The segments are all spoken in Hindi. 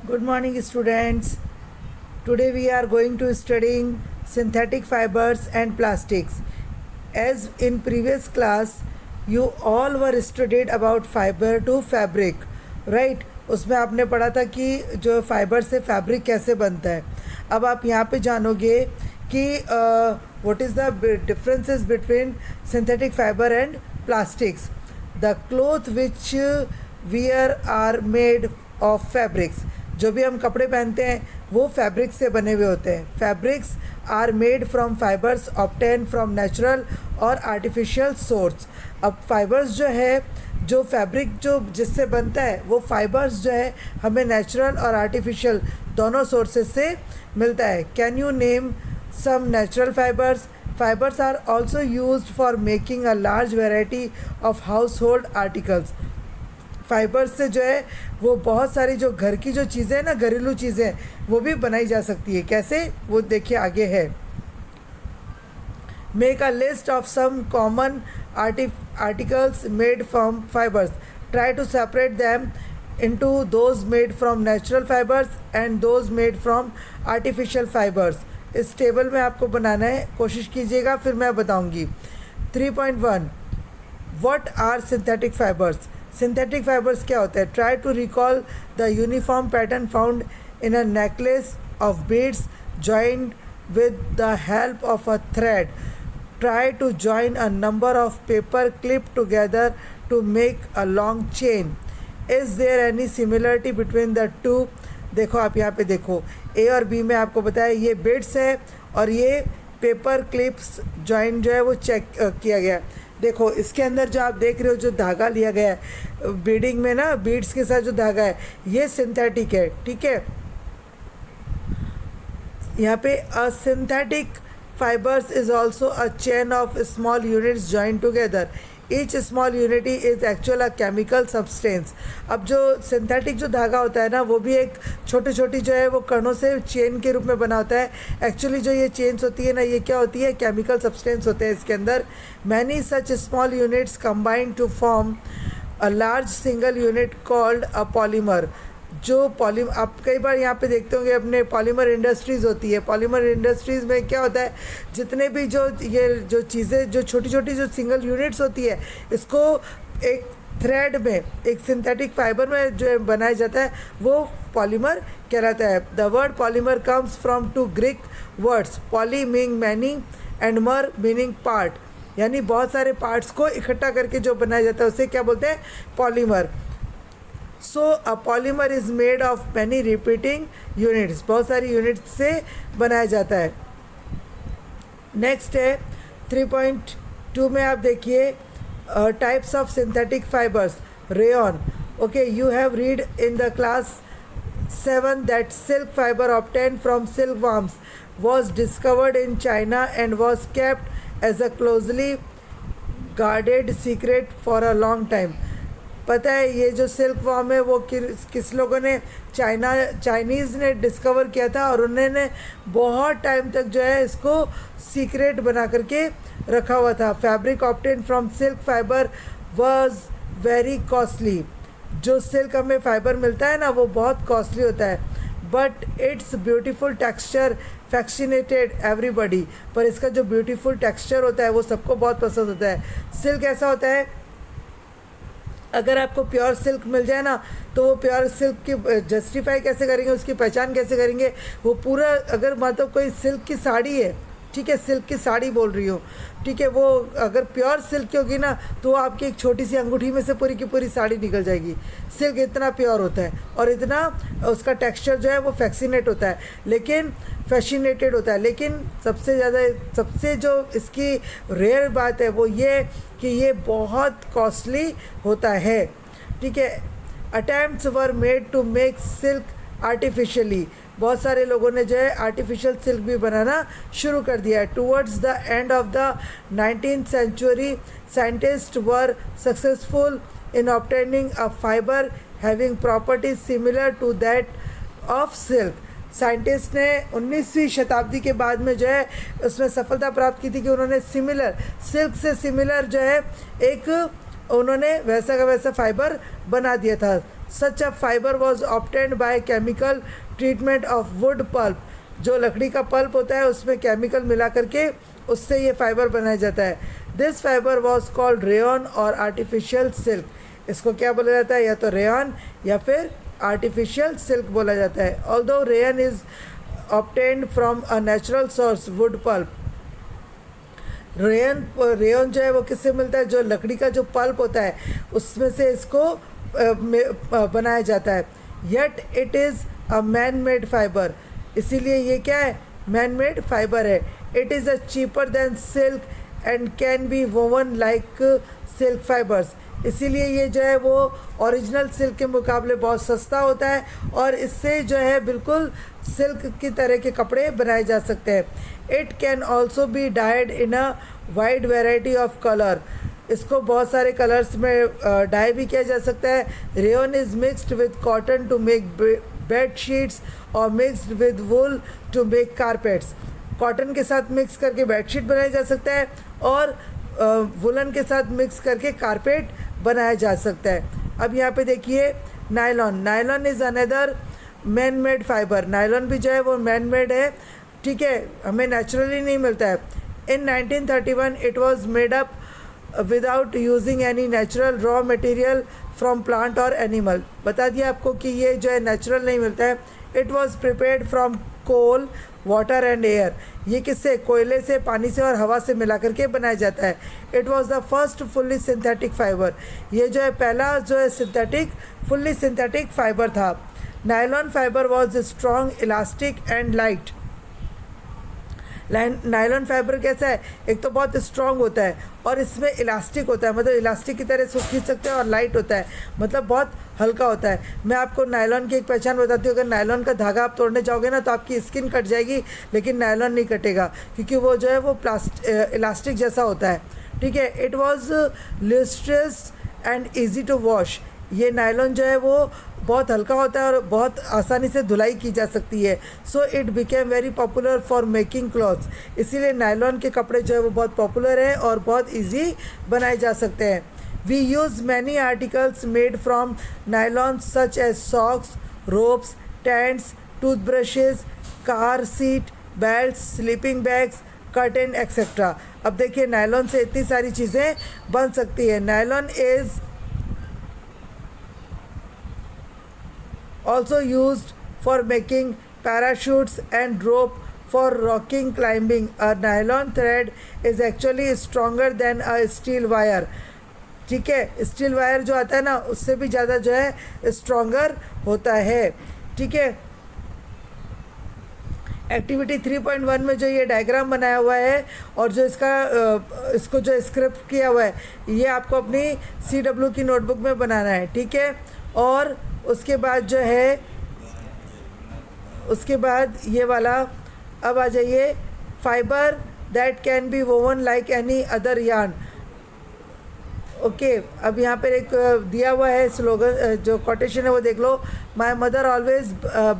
Good morning, students. Today we are going to studying synthetic fibers and plastics. As in previous class, you all were studied about fiber to fabric, right? उसमें आपने पढ़ा था कि जो फाइबर से फैब्रिक कैसे बनता है. अब आप यहाँ पे जानोगे कि what is the differences between synthetic fiber and plastics. The cloth which wear are made of fabrics. जो भी हम कपड़े पहनते हैं वो फैब्रिक से बने हुए होते हैं. Fabrics are made from fibres obtain from natural और आर्टिफिशियल सोर्स. अब फाइबर्स जो है, जो फैब्रिक जो जिससे बनता है वो फाइबर्स जो है हमें नेचुरल और आर्टिफिशियल दोनों सोर्सेज से मिलता है. Can you name some natural fibres? Fibres are also used for making a large variety of household articles. Fibres से जो है वो बहुत सारी जो घर की जो चीज़ें हैं ना, घरेलू चीज़ें, वो भी बनाई जा सकती है. कैसे, वो देखिए आगे है. Make a list of some common articles made from fibres. Try to separate them into those made from natural fibres and those made from artificial fibres. इस टेबल में आपको बनाना है, कोशिश कीजिएगा, फिर मैं बताऊंगी. 3.1 what are synthetic fibres? Synthetic fibres क्या होता है? Try to recall the uniform pattern found in a necklace of beads joined with the help of a thread. Try to join a number of paper clip together to make a long chain. Is there any similarity between the two? देखो आप यहाँ पे देखो, ए और बी में आपको बताया ये बीड्स है और ये पेपर क्लिप्स जॉइन जो है वो चेक किया गया. देखो इसके अंदर जो आप देख रहे हो जो धागा लिया गया है बीडिंग में ना, बीड्स के साथ जो धागा है ये सिंथेटिक है. ठीक है, यहाँ पे अ synthetic fibers is also a chain of small units joined together. Each small unit is actually a chemical substance. अब जो सिंथेटिक जो धागा होता है ना वो भी एक छोटी छोटी जो है वो कणों से चेन के रूप में बना होता है. एक्चुअली जो ये चेन्स होती है ना, ये क्या होती है? केमिकल सब्सटेंस होते हैं इसके अंदर. Many such small units combined to form a large single unit called a polymer. जो आप कई बार यहाँ पे देखते होंगे अपने पॉलीमर इंडस्ट्रीज़ होती है. पॉलीमर इंडस्ट्रीज़ में क्या होता है, जितने भी जो ये जो चीज़ें जो छोटी छोटी जो सिंगल यूनिट्स होती है इसको एक थ्रेड में, एक सिंथेटिक फाइबर में जो बनाया जाता है वो पॉलीमर कहलाता है. The word polymer comes from two Greek words, poly meaning many and mer meaning part. यानी बहुत सारे पार्ट्स को इकट्ठा करके जो बनाया जाता है उसे क्या बोलते हैं? Polymer. So a polymer is made of many repeating units. बहुत सारी यूनिट्स से बनाया जाता है. नेक्स्ट है 3.2 में आप देखिए types of synthetic fibres. Rayon. Okay, you have read in the class 7 that silk fibre obtain from silk worms was discovered in China and was kept as a closely guarded secret for a long time. पता है ये जो सिल्क वॉर्म है वो किस लोगों ने, चाइनीज़ ने डिस्कवर किया था और उन्होंने बहुत टाइम तक जो है इसको सीक्रेट बना करके रखा हुआ था. Fabric obtain from silk fibre was very costly. जो सिल्क हमें फाइबर मिलता है ना वो बहुत कॉस्टली होता है. But its beautiful texture fascinated everybody. पर इसका जो ब्यूटीफुल टेक्सचर होता है वो सबको बहुत पसंद होता है. सिल्क ऐसा होता है, अगर आपको प्योर सिल्क मिल जाए ना तो वो प्योर सिल्क की जस्टिफाई कैसे करेंगे, उसकी पहचान कैसे करेंगे? वो पूरा, अगर मतलब कोई सिल्क की साड़ी है, ठीक है, सिल्क की साड़ी बोल रही हूँ, ठीक है, वो अगर प्योर सिल्क की होगी ना तो आपकी एक छोटी सी अंगूठी में से पूरी की पूरी साड़ी निकल जाएगी. सिल्क इतना प्योर होता है और इतना उसका टेक्सचर जो है वो फैक्सीनेट होता है, लेकिन फैसिनेटेड होता है. लेकिन सबसे ज़्यादा, सबसे जो इसकी रेयर बात है वो ये कि ये बहुत कॉस्टली होता है. ठीक है. Attempts were made to make silk artificially. बहुत सारे लोगों ने जो है आर्टिफिशियल सिल्क भी बनाना शुरू कर दिया है. Towards the end of the 19th century scientist were successful in obtaining a fibre having properties similar to that of silk. Scientist ने 19वीं शताब्दी के बाद में जो है उसमें सफलता प्राप्त की थी कि उन्होंने सिमिलर, सिल्क से सिमिलर जो है एक उन्होंने वैसा का वैसा फाइबर बना दिया था. Such a fibre was obtained by chemical treatment of wood pulp, जो लकड़ी का पल्प होता है उसमें केमिकल मिला करके उससे ये फाइबर बनाया जाता है. This fibre was called rayon और आर्टिफिशियल सिल्क. इसको क्या बोला जाता है, या तो रेयन या फिर आर्टिफिशियल सिल्क बोला जाता है. Although rayon is obtained from a natural source wood pulp. Rayon जो है वो किससे मिलता है, जो लकड़ी का जो पल्प होता है उसमें से इसको बनाया जाता है. Yet it is a man made fibre, इसीलिए ये क्या है, मैन मेड फाइबर है. It is a cheaper than silk and can be woven like silk fibres. इसीलिए ये जो है वो ओरिजिनल सिल्क के मुकाबले बहुत सस्ता होता है और इससे जो है बिल्कुल सिल्क की तरह के कपड़े बनाए जा सकते हैं. It can also be died in a wide variety of colour. इसको बहुत सारे कलर्स में डाई भी किया जा सकता है. Rayon is mixed with cotton to make bed sheets और mixed with wool to make carpets. Cotton के साथ मिक्स करके बेडशीट बनाया जा सकता है और वुलन के साथ मिक्स करके कारपेट बनाया जा सकता है. अब यहाँ पे देखिए nylon. Nylon is another man made fibre. Nylon भी जो है वो मैन मेड है, ठीक है, हमें नेचुरली नहीं मिलता है. इन 1931 it was made up without using any natural raw material from plant और एनिमल. बता दिया आपको कि ये जो है नेचुरल नहीं मिलता है. It was prepared from coal water and air. ये किससे, कोयले से, पानी से और हवा से मिला करके बनाया जाता है. It was the first fully synthetic fibre. ये जो है पहला जो है सिंथेटिक फुल्ली सिंथेटिक फाइबर था. Nylon fibre was strong, elastic and light. Nylon fibre कैसा है, एक तो बहुत स्ट्रॉन्ग होता है और इसमें इलास्टिक होता है, मतलब इलास्टिक की तरह से खींच सकते हैं, और लाइट होता है, मतलब बहुत हल्का होता है. मैं आपको नायलॉन की एक पहचान बताती हूँ. अगर नायलॉन का धागा आप तोड़ने जाओगे ना तो आपकी स्किन कट जाएगी, लेकिन नायलॉन नहीं कटेगा क्योंकि वो जो है वो इलास्टिक जैसा होता है, ठीक है. It was lustrous and easy to wash. ये नायलॉन जो है वो बहुत हल्का होता है और बहुत आसानी से धुलाई की जा सकती है. So it became very popular for making clothes. इसीलिए नायलॉन के कपड़े जो है वो बहुत पॉपुलर हैं और बहुत इजी बनाए जा सकते हैं. We use many articles made from nylon such as socks, ropes, tents, toothbrushes, car seat, belt, sleeping bags, curtain etcetera. अब देखिए नायलॉन से इतनी सारी चीज़ें बन सकती है. Nylon is also used for making parachutes and rope for rocking climbing. A nylon thread is actually stronger than a steel wire. ठीक है, स्टील वायर जो आता है ना उससे भी ज़्यादा जो है स्ट्रॉन्गर होता है, ठीक है. एक्टिविटी 3.1 में जो ये डायग्राम बनाया हुआ है और जो इसको जो स्क्रिप्ट किया हुआ है ये आपको अपनी CW की नोटबुक में बनाना है, ठीक है. और उसके बाद जो है उसके बाद ये वाला, अब आ जाइए, fibre that can be woven like any other yarn. Okay, अब यहाँ पर एक दिया हुआ है स्लोगन, जो कोटेशन है वो देख लो. My mother always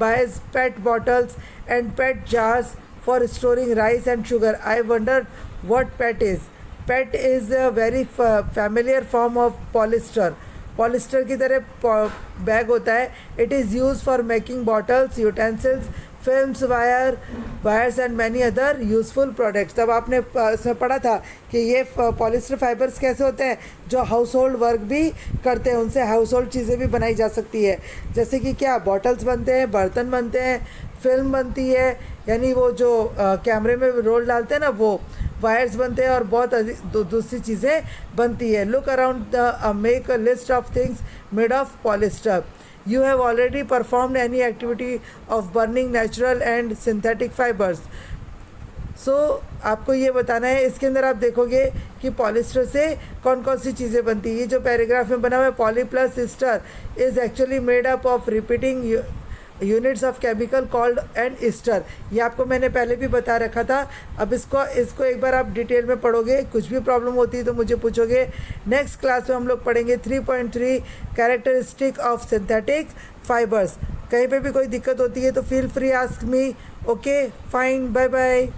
buys PET bottles and PET jars for storing rice and sugar. I wonder what PET is. PET is a very familiar form of polyester. Polyester की तरह बैग होता है. It is use for making bottles, utensils, films, wires and many other useful products. तब आपने इसमें पढ़ा था कि ये पॉलिस्टर फाइबर्स कैसे होते हैं, जो हाउस होल्ड वर्क भी करते हैं, उनसे हाउस होल्ड चीज़ें भी बनाई जा सकती है. जैसे कि क्या, बॉटल्स बनते हैं, बर्तन बनते हैं, फिल्म बनती है, यानी वो जो कैमरे में रोल डालते हैं ना वो, वायर्स बनते हैं और बहुत दूसरी चीज़ें बनती है. Look around the make a list of things made of polyester. You have already performed any activity of burning natural and synthetic fibres. So आपको ये बताना है. इसके अंदर आप देखोगे कि पॉलिस्टर से कौन कौन सी चीज़ें बनती है. ये जो पैराग्राफ में बना हुआ है, poly plus Easter is actually made up of repeating units of chemical called and Easter. ये आपको मैंने पहले भी बता रखा था. अब इसको एक बार आप डिटेल में पढ़ोगे, कुछ भी प्रॉब्लम होती है तो मुझे पूछोगे. नेक्स्ट क्लास में हम लोग पढ़ेंगे 3.3 कैरेक्टरिस्टिक ऑफ सिंथेटिक फाइबर्स. कहीं पे भी कोई दिक्कत होती है तो feel free ask me. Okay, fine, bye bye.